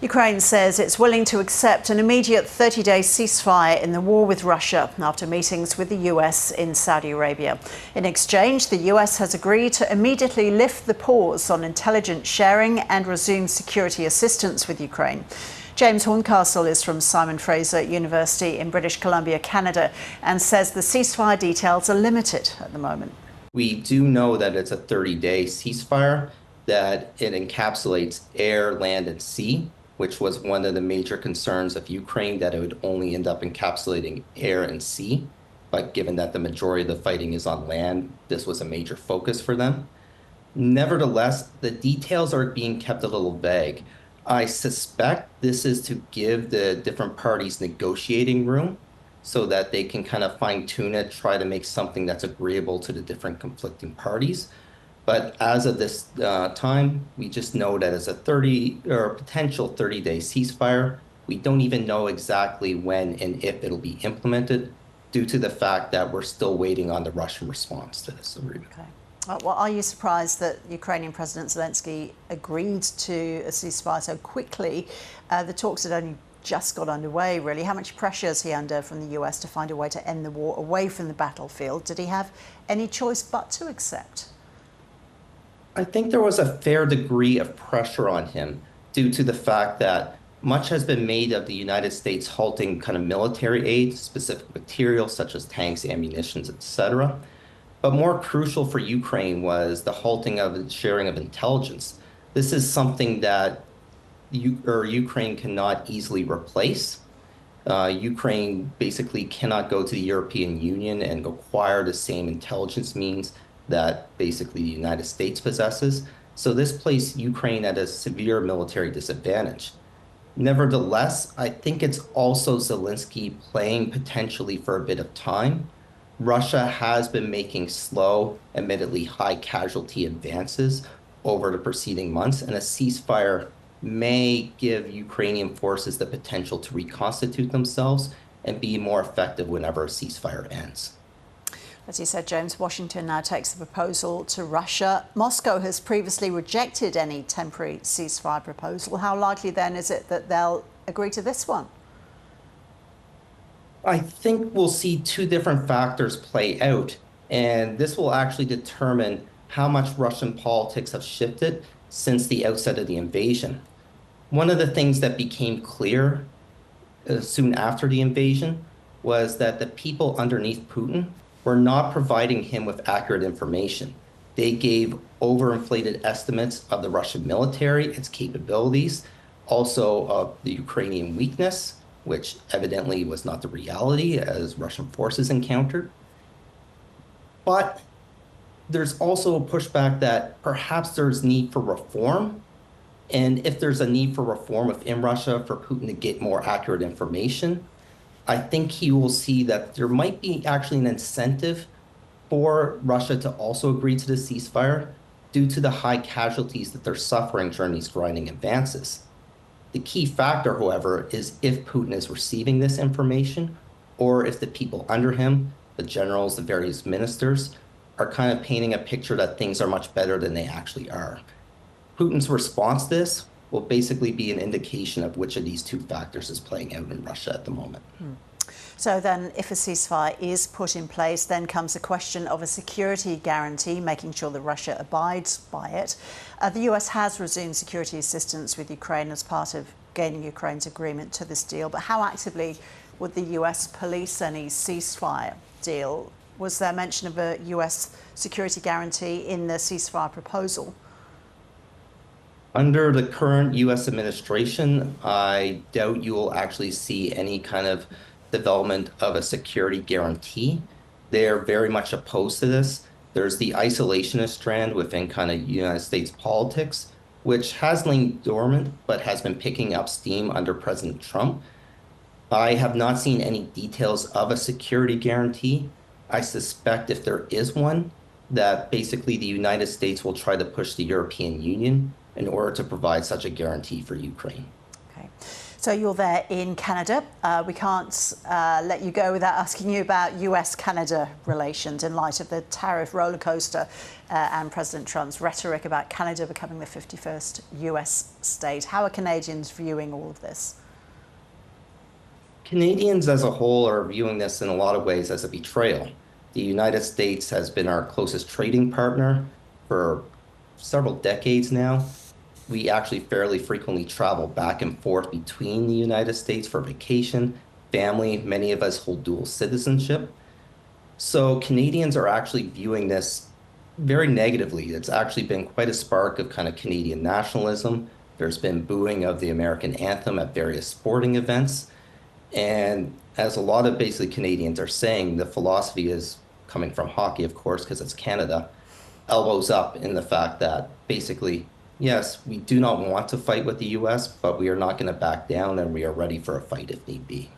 Ukraine says it's willing to accept an immediate 30-day ceasefire in the war with Russia after meetings with the US in Saudi Arabia. In exchange, the US has agreed to immediately lift the pause on intelligence sharing and resume security assistance with Ukraine. James Horncastle is from Simon Fraser University in British Columbia, Canada, and says the ceasefire details are limited at the moment. We do know that it's a 30-day ceasefire, that it encapsulates air, land, and sea, which was one of the major concerns of Ukraine, that it would only end up encapsulating air and sea. But given that the majority of the fighting is on land, this was a major focus for them. Nevertheless, the details are being kept a little vague. I suspect this is to give the different parties negotiating room so that they can kind of fine-tune it, try to make something that's agreeable to the different conflicting parties. But as of this time, we just know that it's a potential 30-day ceasefire. We don't even know exactly when and if it'll be implemented, due to the fact that we're still waiting on the Russian response to this agreement. Okay. Well, are you surprised that Ukrainian President Zelensky agreed to a ceasefire so quickly? The talks had only just got underway, really. How much pressure is he under from the US to find a way to end the war away from the battlefield? Did he have any choice but to accept? I think there was a fair degree of pressure on him due to the fact that much has been made of the United States halting kind of military aid, specific materials such as tanks, ammunitions, etc. But more crucial for Ukraine was the halting of sharing of intelligence. This is something that Ukraine cannot easily replace. Ukraine basically cannot go to the European Union and acquire the same intelligence means that basically the United States possesses. So this placed Ukraine at a severe military disadvantage. Nevertheless, I think it's also Zelensky playing potentially for a bit of time. Russia has been making slow, admittedly high casualty advances over the preceding months, and a ceasefire may give Ukrainian forces the potential to reconstitute themselves and be more effective whenever a ceasefire ends. As you said, James, Washington now takes the proposal to Russia. Moscow has previously rejected any temporary ceasefire proposal. How likely then is it that they'll agree to this one? I think we'll see two different factors play out, and this will actually determine how much Russian politics have shifted since the outset of the invasion. One of the things that became clear soon after the invasion was that the people underneath Putin were not providing him with accurate information. They gave overinflated estimates of the Russian military, its capabilities, also of the Ukrainian weakness, which evidently was not the reality as Russian forces encountered. But there's also a pushback that perhaps there's need for reform. And if there's a need for reform within Russia for Putin to get more accurate information, I think he will see that there might be actually an incentive for Russia to also agree to the ceasefire due to the high casualties that they're suffering during these grinding advances. The key factor, however, is if Putin is receiving this information or if the people under him, the generals, the various ministers, are kind of painting a picture that things are much better than they actually are. Putin's response to this will basically be an indication of which of these two factors is playing out in Russia at the moment. So then if a ceasefire is put in place, then comes the question of a security guarantee, making sure that Russia abides by it. The US has resumed security assistance with Ukraine as part of gaining Ukraine's agreement to this deal. But how actively would the US police any ceasefire deal? Was there mention of a US security guarantee in the ceasefire proposal? Under the current US administration, I doubt you will actually see any kind of development of a security guarantee. They're very much opposed to this. There's the isolationist strand within kind of United States politics, which has lain dormant but has been picking up steam under President Trump. I have not seen any details of a security guarantee. I suspect if there is one, that basically the United States will try to push the European Union in order to provide such a guarantee for Ukraine. Okay. So you're there in Canada. We can't let you go without asking you about US-Canada relations in light of the tariff roller coaster and President Trump's rhetoric about Canada becoming the 51st US state. How are Canadians viewing all of this? Canadians as a whole are viewing this in a lot of ways as a betrayal. The United States has been our closest trading partner for several decades now. We actually fairly frequently travel back and forth between the United States for vacation, family. Many of us hold dual citizenship. So Canadians are actually viewing this very negatively. It's actually been quite a spark of kind of Canadian nationalism. There's been booing of the American anthem at various sporting events. And as a lot of basically Canadians are saying, the philosophy is coming from hockey, of course, because it's Canada, elbows up in the fact that basically, yes, we do not want to fight with the US, but we are not going to back down and we are ready for a fight if need be.